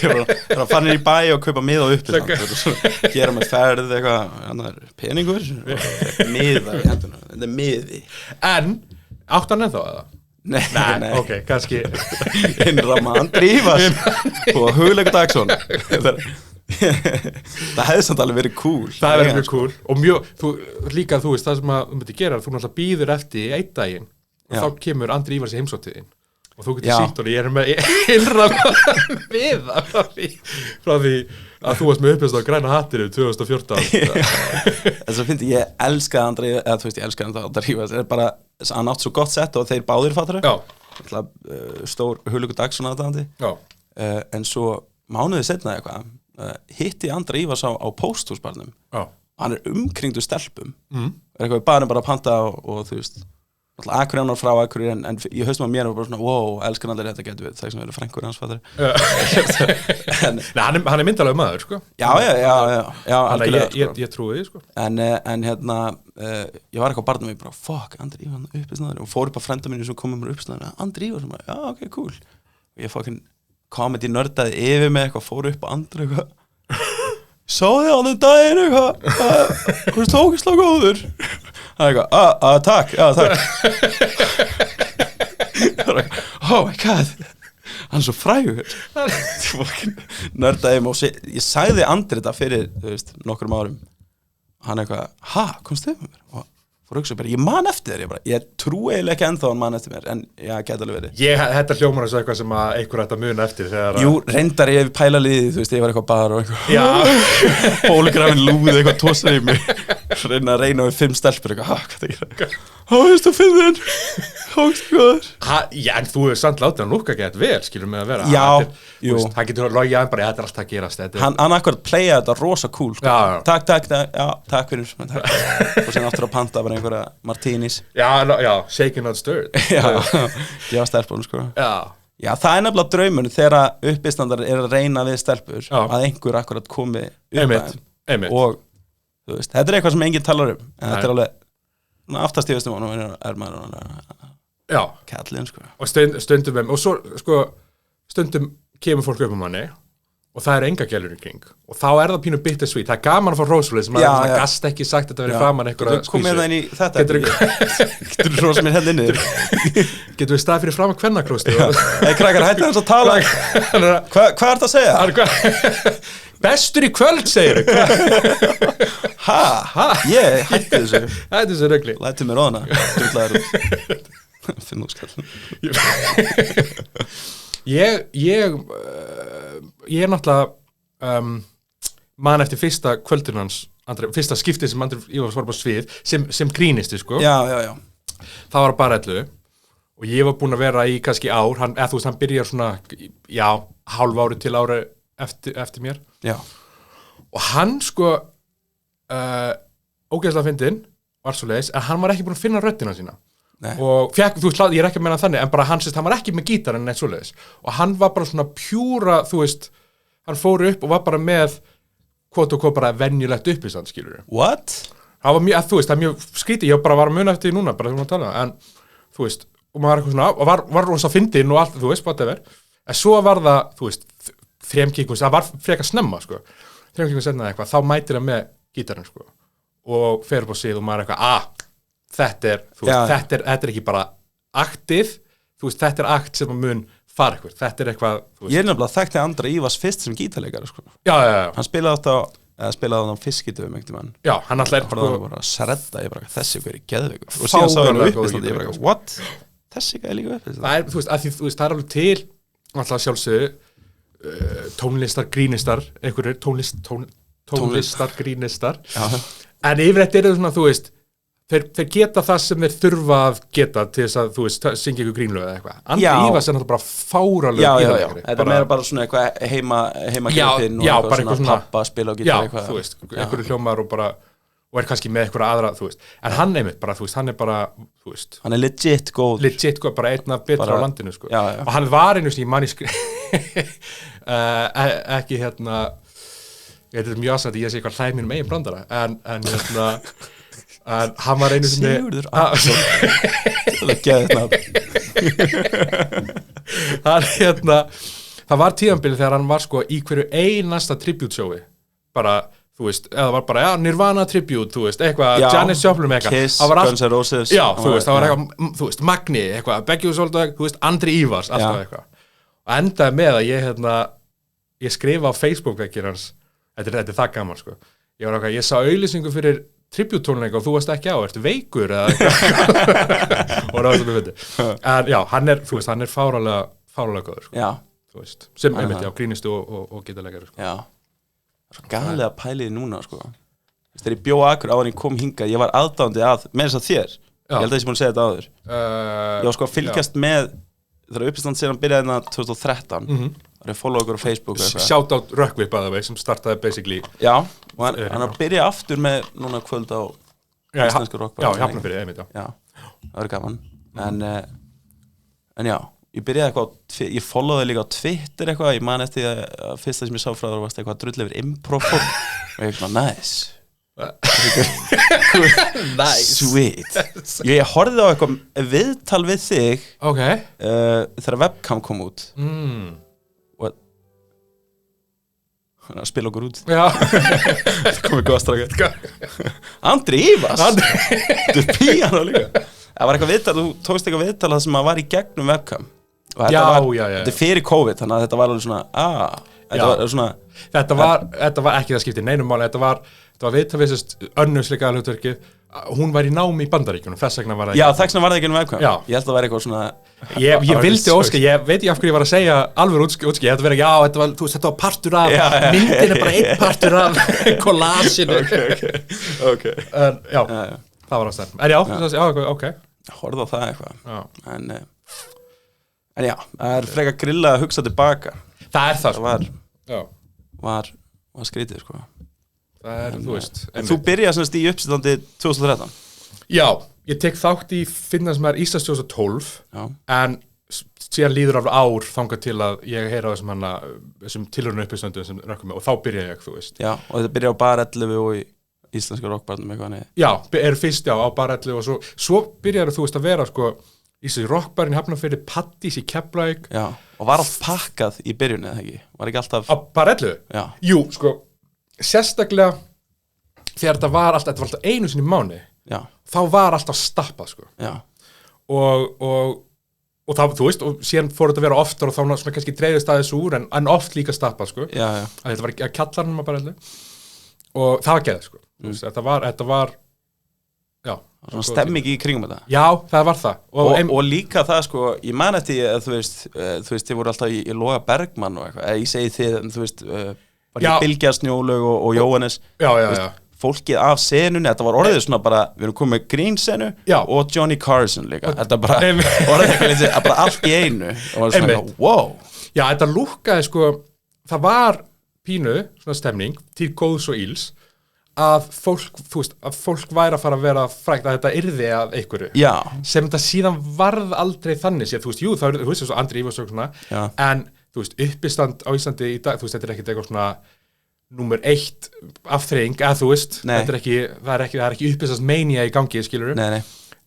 er að fara í bæ og kaupa miða á uppistand gera með ferð eitthvað peningur miða í henduna þetta er miði
En áttan ennþá eða?
Nei,
ok, kannski
innramma Andri Ívars og Hugleikur Dagsson það hefði samt alveg verið cool
það hefði verið mjög cool og mjög, líka þú veist það sem að þú myndir gera, þú náttúrulega býður eftir í einn daginn og
Já.
þá kemur Andri Ívars í heimsóttiðin og þú getur
Já.
sýtt og ég með innramma við það frá því að þú varst með upplýst á græna hattinu 2014
þess að fyndi ég elskaði Andri eða þú veist ég elskaði Andri Ívars er bara hann átt svo gott sett og þeir báðir fattara
já,
stór Hugleikur Dagsson aðdáandi
já,
en svo mánuði setna eitthvað hitti Andri Ívars á pósthúsbarnum
já
hann er umkringdur stelpum er eitthvað bara að panta og þú veist Akureyrar frá Akureyri en ég haustum að mér og bara svona wow, elskan allir þetta getur við það sem verður frænkur hans fattar
Nei, hann er myndalega maður, sko
já, algjörlega
ég trúi því, sko
en hérna ég var eitthvað barnum og ég bara fuck, Andri Ívars uppisnaður og fór upp á frænda minni sem komið mér uppisnaður Andri Ívars, já, ok, cool og ég fucking comedy nördaði yfir mig eitthvað, fór upp á Andri eitthvað sá þig á þenn daginn eitthvað þú veist ógeðslega góður það er eitthvað, takk, já, takk oh my god hann er svo frægur nördaði mig og ég sagði Andri þetta fyrir, þú veist, nokkrum árum hann eitthvað, komst þið með mér og fór að hugsa bara, ég man eftir þér ég trúi eiginlega ekki ennþá hann man eftir mér en já, geta alveg verið
þetta hljómar eins og eitthvað sem að einhver ætti að muna eftir þegar
jú, reyndar ég pæla liðið, þú veist, ég var eitthvað bar og
já
bólugrafin lúði eitthvað tósaði í mig reyna við 5 stelpur eitthvað, hvað það gera veist þú finnir góður
já, en þú hefur samt látið hann lúkka gett vel, skilur mig að vera
já, jú
hann getur logið að bara, þetta er alltaf að gerast
hann akkurat playa þetta rosa cool sko.
já.
takk fyrir og sen aftur að panta bara einhverja martinis
já, shaken not stirred
já, stelpunum sko
já,
það er nefnilega draumur þegar uppistandar er að reyna við stelpur
Já.
að einhver akkurat komi upp
einmitt
og þú veist, þetta er eitthvað sem enginn talar en þetta er alveg aftast í veistum og er maður kallinn sko
og stundum og svo sko stundum kemur fólk upp manni og það er enga gælur í kring og þá er það pínu bittersweet, það er gaman að fá rósulið sem að gast ekki sagt þetta verið framan einhverja
skvísu komið það inn í þetta getur þú rósa mér henni inni
getur við stað fyrir framan kvennakrósti
krakkar hætti hans að tala hvað er það að segja?
Bestur í kvöld, segir
ég hætti
þessu regli
læti mér óðana finn þú skall
ég er náttúrulega man eftir fyrsta kvöldin hans fyrsta skiptið sem Andri Ívars var á svið sem grínisti, sko
já.
Það var bara 11 og ég var búinn að vera í kannski ár hann byrjar svona, hálf ári til ári eftir mér
já.
og hann sko ógeðslega fyndinn var svo leiðis en hann var ekki búinn að finna röddina sína
Nei.
og fekk, þú veist, ég er ekki að menna þannig en bara hann var ekki með gítarinn neitt svo leiðis og hann var bara svona pjúra, þú veist hann fór upp og var bara með kvot og kvot bara venjulegt uppistand, skilur
what?
Það var mjög, þú veist, það er mjög skrítið ég bara var að muna eftir því núna, bara þegar maður tala en þú veist, og maður eitthvað svona og var rosa fyndinn og allt, þú veist, whatever en svo var það, þú veist, 3 kíkum það var frekar snemma, sko 3 kíkum senna eitthvað, þá mætir það með gítarinn, sko og fer upp á sig og maður eitthvað, þetta er, þú veist, þetta er ekki bara aktið, þú veist, þetta er akt sem að mun fara eitthvað, þetta er eitthvað, þú veist.
Ég er nefnilega þekkti Andra Ívars fyrst sem gítarleikari, sko.
Já.
Hann spilaði á fiskitöfum einhvern mann.
Já, hann alltaf
er bara að sredda, ég bara, þessi ykkur er geðveikur. Og síðan sá hann uppistandi, ég bara, what? Þessi ykkur er líka uppistandi.
Það er, þú veist, það er alveg til, alltaf sjálfsögðu, tónlistar, grínistar, einhverjir tónlistar, grínistar. En yfirleitt er það svona, þú veist, þeir geta það sem þeir þurfa að geta til þess að, þú veist, syngja ykkur grínlögu eða eitthvað. Andri Ívars er náttúrulega bara fáralög
gítarleikari. Þetta er meira bara svona eitthvað heima gripinn og eitthvað svona pappa spila á gítar eitthvað.
Já, þú veist, einhverju hljómar og er kannski með einhverja aðra, þú veist. En hann einmitt bara, þú veist, hann er bara, þú veist.
Hann er legit góð.
Legit góð, bara einn af betra á landinu, sko.
Já.
Og hann var einu sem ég manni ekki ég veit mjög aðsætt að ég sé eitthvað hlæð mínum eigin brandara, en hann var einu sinni
Sigurður Arnarsson það er geðið
hann það var tíðanbili þegar hann var sko í hverju einasta tribute showi bara, þú veist, eða var bara, Nirvana tribute, þú veist, eitthvað, Janis Joplin eitthvað,
Kiss, Guns N' Roses
þú veist, það var eitthvað, þú veist, Magni eitthvað, Beggi og Solberg, þú veist, Andri Ívars alltaf eitthvað, og endaði með að ég skrifa á Facebook-vekkir hans, þetta er það gaman, sko ég sá auglýsingu fyrir tribute-tónleika og þú varst ekki ertu veikur eða eitthvað og það var svona fyndið en já, hann er fáralega góður sko. Þú veist, sem einmitt, grínistu og gítarleikari sko.
Já, svo galið að pæliði núna sko. Þegar ég bjó Akur áður en ég kom hingað, ég var aðdáandi að með þess að þér, ég held að ég sé búin að segja þetta áður ég var sko að fylgjast með þegar uppistand síðan byrjaði þetta 2013 það er follow okkur á Facebook
shout out Rökkvi bæða vei sem startaði basically
já, og hann er að byrja aftur með núna kvöld á íslensku rockbar
já, Hafnarfirði, einmitt,
já, það verður gaman en já, ég byrjaði eitthvað ég followði líka á Twitter eitthvað ég man eftir að fyrsta sem ég sá frá það varst eitthvað drull yfir improv og ég svona, nice Sweet ég horfði á eitthvað viðtal við þig þegar webcam kom út og að spila okkur út það komið góða strákar Andri Ívars þú er píano líka það var eitthvað viðtal, þú tókst eitthvað viðtal það sem að var í gegnum webcam og þetta er fyrir COVID þannig að þetta var alveg svona
þetta var ekki það skipti neinum máli þetta var viðtalvisist önnusleika hlutverkið hún var í námi í Bandaríkjunum þess vegna var það
já, þess vegna var það ekki webcam ég held að það væri eitthvað svona
ég vildi óska, ég veit ekki af hverju ég var að segja alveg útskið, ég ætti að vera þetta var partur af, myndin er bara einn partur af kollasinu en já, það var ástæðan en já, ok
horfðu á það eitthvað en já, það er frekar grilla að hugsa tilbaka
það er það
var skrítið sko
það er, þú veist
þú byrjaði semst í uppstandi 2013
já, ég tek þátt í finna sem er Íslands 2012 en síðan líður af ár þangað til að ég heyra þessum tilhörnu uppstöndu sem rökkum með og þá byrjaði ég, þú veist
já, og þetta byrjaði á Bar 11 og í íslenska rockbarnum eitthvað neði
já, fyrst á Bar 11 og svo byrjaði þú veist að vera sko íslenski rockbarn í Hafnarfirði, Paddís í Keflavík
já, og var allt pakkað í byrjunni eða ekki? Var ekki alltaf
á Bar 11? Já jú, sko sérstaklega þegar þetta var alltaf einu sinni í mánuði þá var alltaf stappað sko. og það, þú veist, og síðan fór þetta að vera oftar og þá svona kannski dreifðist aðeins úr en oft líka stappað sko. Að þetta var að kjallarnum að bara og það var geðið sko. Þetta var já,
svona stemming í kringum þetta
já, það var það
og líka það sko, ég man eftir að þú veist, þið voru alltaf í Loga Bergmann og eitthvað, ég segi þið en þú veist var ekki Bylgja Snjólaug og Jóhannes fólkið af senunni, þetta var orðið svona bara við erum komið með Green-senu og Johnny Carson líka, þetta bara orðið ekki bara allt í einu og það var svona, wow
já, þetta lúkkaði sko, það var pínu, svona stemning, til góðs og íls að fólk, þú veist, að fólk væri að fara að vera frægt að þetta yrði að einhverju sem þetta síðan varð aldrei þannig sér, þú veist, jú, það er, þú veist, Andri Ívars og svona, en þú veist, uppistand á Íslandi í dag, þú veist, þetta er ekkert eitthvað svona númer 1 afþreying, eða þú veist, þetta er ekki, það er ekki uppistast mania í gangi, skilurðu.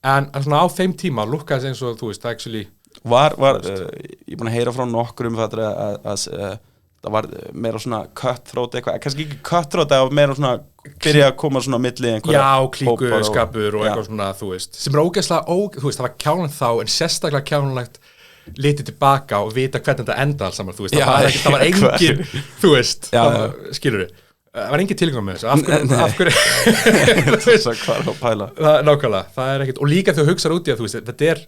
En svona á þeim tíma lukkaðis eins og, þú veist, það actually
ég er búin að heyra frá nokkrum að það var meira svona cutthroat eitthvað, kannski ekki cutthroat, það var meira svona byrja að koma svona á milli einhverja
klíkuskapur og eitthvað svona, þú veist, sem er ógeðslega, þú veist, það var kjánulegt þá, en sérstaklega kjánulegt litið tilbaka og vita hvernig þetta enda alls saman, þú veist, það var engin þú veist, skilurðu það var engin tilgang með þessu af hverju nákvæmlega, það er ekkert, og líka þegar þú hugsar út í að þú veist, þetta er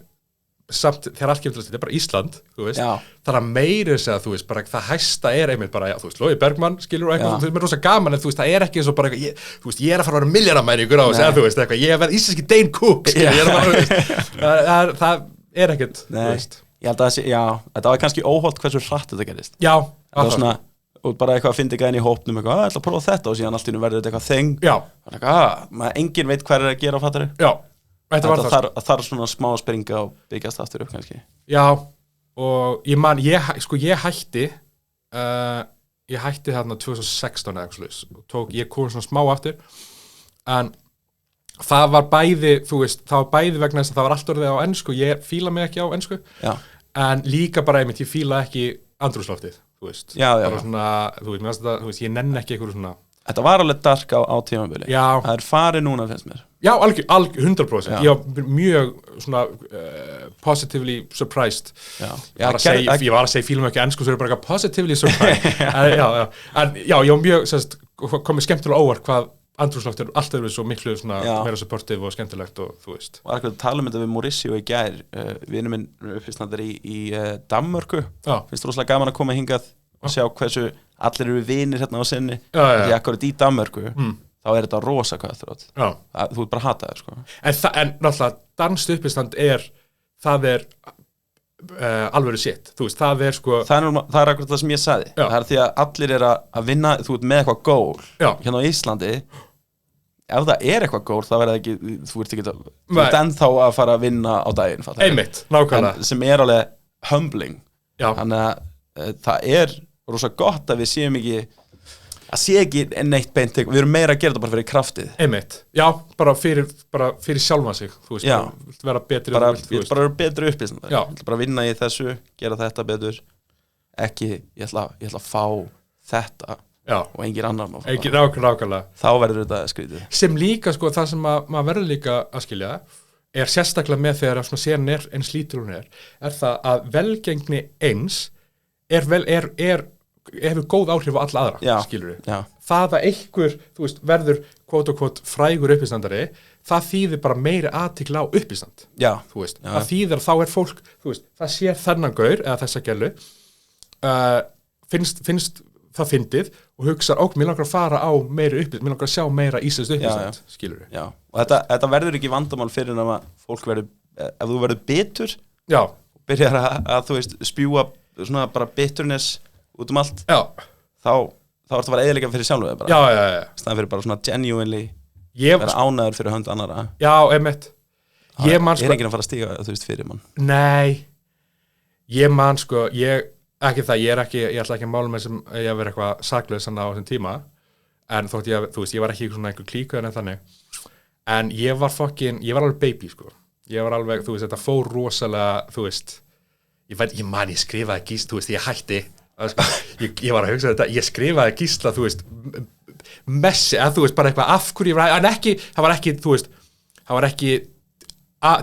samt, þegar allt kemur til þetta er bara Ísland, þú veist það er meira segja, þú veist, bara það hæsta er einmitt bara, já, þú veist, Logi Bergmann, skilur og eitthvað, þú veist, mér er rosa gaman, en þú veist, það er ekki eins og bara eitthvað, þú veist, ég er að fara að vera milljarðamæringur á þessu, þú veist, eitthvað, ég verð íslenski Dane Cook, skilur, ég er að fara, það er ekkert, þú veist.
Ég held að þetta var kannski óholt hversu hratt þetta gerist.
Já,
það var svona, og bara eitthvað að finna eitthvað inn í hópnum, eitthvað, ég ætla að prófa þetta og síðan allt í einu verður þetta eitthvað þeng.
Já.
Og eitthvað, enginn veit hvað er að gera á fattari.
Já, þetta var það.
Það þarf svona smá að springa og byggjast aftur upp kannski.
Já, og ég man, ég hætti þarna 2016 eða ég kom svona smá aftur, en það var bæði, þú veist, það var bæði vegna þess að það var allt orðið á ensku, ég fíla mig ekki á ensku, en líka bara einmitt, ég fíla ekki andrúmsloftið, þú veist, bara svona, þú veist, ég nenni ekki eitthvað svona,
Þetta var alveg dark á tímabili.
Já.
Það er farið núna, finnst mér.
Já, algjör 100%.
Já.
Ég var mjög svona positively surprised.
Já.
Ég var að segja fílum ekki ensku, svo er bara eitthvað positively surprised. En já, ég var mjög, sérst, komið skemmtilega óvart hvað andrúmsloft er alltaf verið svo miklu svona meira supportive og skemmtilegt og þú veist.
Og akkur tala þetta við Mauricio í gær, vinur minn uppistandar í Danmörku. Finnst rosalega gaman að koma hingað og sjá hversu allir eru vinir hérna á sinni. Því akkurat í Danmörku, þá er þetta rosa cutthroat. Þú ert bara að hata það, sko. En náttúrulega, danskt uppistand það er alvöru sitt, þú veist, það er sko það er akkurat það sem ég sagði. Það er því að allir er að vinna, þú ert með eitthvað goal hérna á Íslandi. Ef það er eitthvað góð, það verður ekki, þú ert ennþá að fara að vinna á daginn.
Einmitt, nákvæmlega.
Sem er alveg humbling. Þannig að það er rosa gott að við séum ekki, að sé ekki neitt beint, við erum meira að gera þetta bara fyrir kraftið.
Einmitt, já, bara fyrir sjálfa sig, þú veist, þú vilt vera betri.
Ég vil bara vera betri upplýsandi. Ég vil bara vinna í þessu, gera þetta betur. Ekki, ég ætla að fá þetta.
Já.
Og engin annar má
fá nákvæmlega.
Þá verður þetta skrítið.
Sem líka, sko, það sem maður verður líka að skilja er sérstaklega með þegar svona séran eins lítur hún er það að velgengni eins hefur góð áhrif á alla aðra, skilur við. Það að einhver, þú veist, verður quote og quote frægur uppistandari, það þýðir bara meiri athygli á uppistand. Þú veist, það þýðir að þá er fólk, þú veist, það sér þennan gaur eða þessa gælu, finnst það fyndið og hugsa, mér langar að fara á meiri uppistand, mér langar að sjá meira íslenskt uppistand, skilur við.
Og þetta verður ekki vandamál fyrir en að fólk verður, ef þú verður bitur, byrjar að þú veist, spjúa svona bara bitterness út allt, þá ertu að vera eyðileika fyrir sjálfu þig bara. Staðan fyrir bara svona genuinely vera ánæður fyrir hönd annara.
Já, einmitt.
Er enginn að fara að stíga, þú veist, fyrir mann?
Nei, ég man sko, ekki það, ég ætla ekki að mála mig sem ég að vera eitthvað saklaus á þessum tíma, en þótt þú veist, ég var ekki svona einhver klíku en þannig, en ég var alveg baby, sko. Ég var alveg, þú veist, þetta fór rosalega, þú veist, ég skrifaði Gísla, þú veist, ég hætti, ég var að hugsa þetta, ég skrifaði Gísla, þú veist, messi, þú veist, bara eitthvað af hverju, en ekki, það var ekki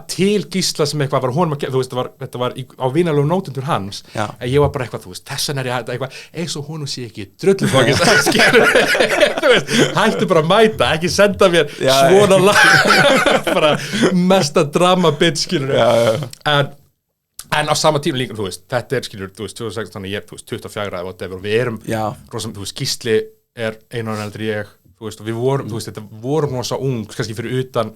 til Gísla sem eitthvað var honum að gera, þú veist, þetta var á vinalegum nótundur hans, en ég var bara eitthvað, þú veist, þessan er ég eitthvað, eins og honum sé ekki drullufókis, þú veist, hættu bara að mæta, ekki senda mér svona bara mesta drama bit, skilur en á sama tíma líka, þú veist, þetta er, skilur, þú veist, 2016, ég er, þú veist, 24 eða whatever, við erum, þú veist, Gísli er 1 ára eldri ég, þú veist, og við vorum, þú veist, þetta vorum rosa ung, kannski fyrir utan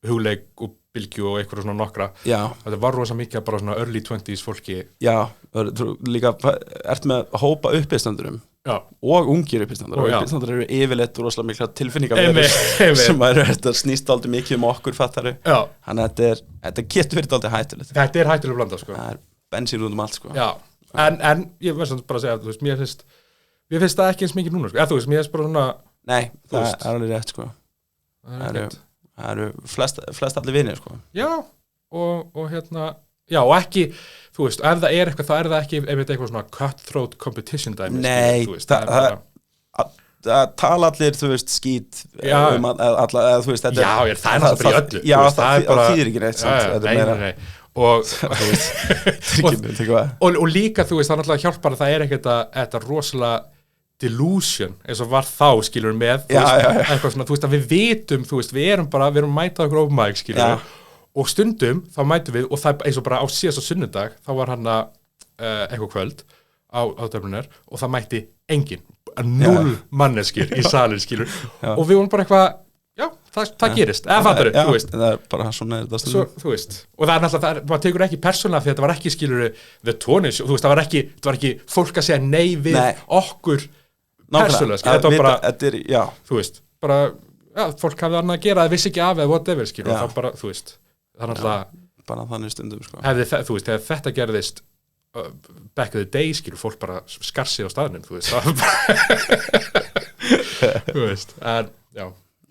hugleik og bylgju og eitthvað svona nokkra. Þetta var rosa mikið bara svona early 20s fólki. Líka ert með að hópa uppistandurum og ungir uppistandur og uppistandur eru yfirleitt rosalega mikla tilfinningaverður sem þetta snýst aldrei mikið okkur fattari. Þannig að þetta getur verið aldrei hættulegt. Þetta er hættuleg blanda, sko. Það er bensín út allt, sko. Já, en ég verð svona bara að segja, þú veist, mér finnst það ekki eins mikið núna, sko. Þú veist, mér finnst bara svona... Nei, það er alveg rétt, sko. Það eru flest allir vinir, sko. Já, og hérna, já, og ekki, þú veist, ef það er eitthvað, þá er það ekki eitthvað svona cutthroat competition dæmi. Nei, það tala allir, þú veist, skít alla, þú veist, þetta er... Já, það er náttúrulega bara í öllu. Já, það þýðir ekki neitt, sant? Nei. Og líka, þú veist, það náttúrulega hjálpar að það er eitthvað rosalega delusion, eins og var þá, skilur með, eitthvað svona, þú veist, að við vitum, þú veist, við erum mætað okkur open mic, skilur, og stundum, þá mætum við, og það eins og bara á síðast á sunnudag, þá var hann eitthvað kvöld á Döflunar, og það mætti enginn, 0 manneskir í salin, skilur, og við vorum bara eitthvað, já, það gerist, eða fattur þú veist. Það er bara svona þetta stundum. Þú veist, og það er náttúrulega, maður tekur ekki persónulega því að þetta var ekki, skilur, the tonish, þú veist, það var ekki fólk að segja nei við okkur persónulega, skilur, þetta var bara, þú veist, bara, já, fólk hafði annað að gera, það vissi ekki af eða whatever, skilur, og það bara, þú veist, það er náttúrulega, bara þannig stundum, sko. Þú veist, þegar þetta gerðist back in the day, skilur, fólk bara skar sig á staðnum, þú veist, það þú veist, en, já.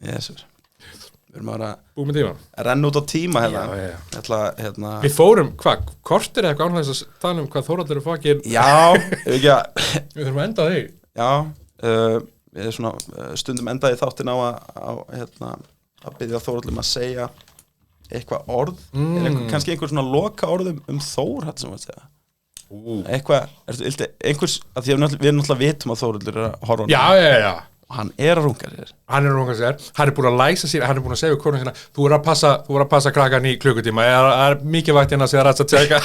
Yes, við erum að búið með tíma að renna út á tíma hérna. Við fórum, kortir eða eitthvað ánlega þess að tala um hvað Þórhallur er fokkin. Já, við þurfum að enda á þig. Já,
við svona stundum endaði þáttin á að biðja Þórhall að segja eitthvað orð kannski einhver svona loka orðum Þórhall sem að segja eitthvað, einhvers að því að við náttúrulega vitum að Þórhallur að horfa
já
og hann að runga sér
hann er búin að læsa sér, hann er búin að segja konum sína, þú er að passa krakkan í klukkutíma, það er mikið vægt hérna að segja rætt að tjeka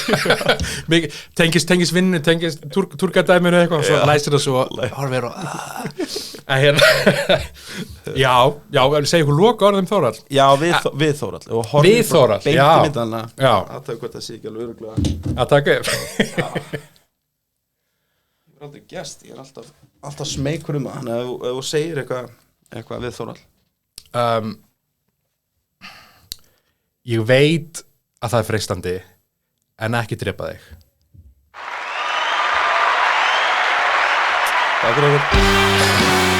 tengist vinnu, tengist túrkadæminu eitthvað, og svo læsir það svo horfir og en hérna já, segja ykkur loka orðum Þórhall
já, við Þórhall
við Þórhall, já
að taka hvað það sé ekki alveg öruglega
að taka
ég er aldrei gest, ég er alltaf smeykur það, þannig að ef þú segir eitthvað við Þórhall
ég veit að það er freistandi en ekki drepa þig
Takk fyrir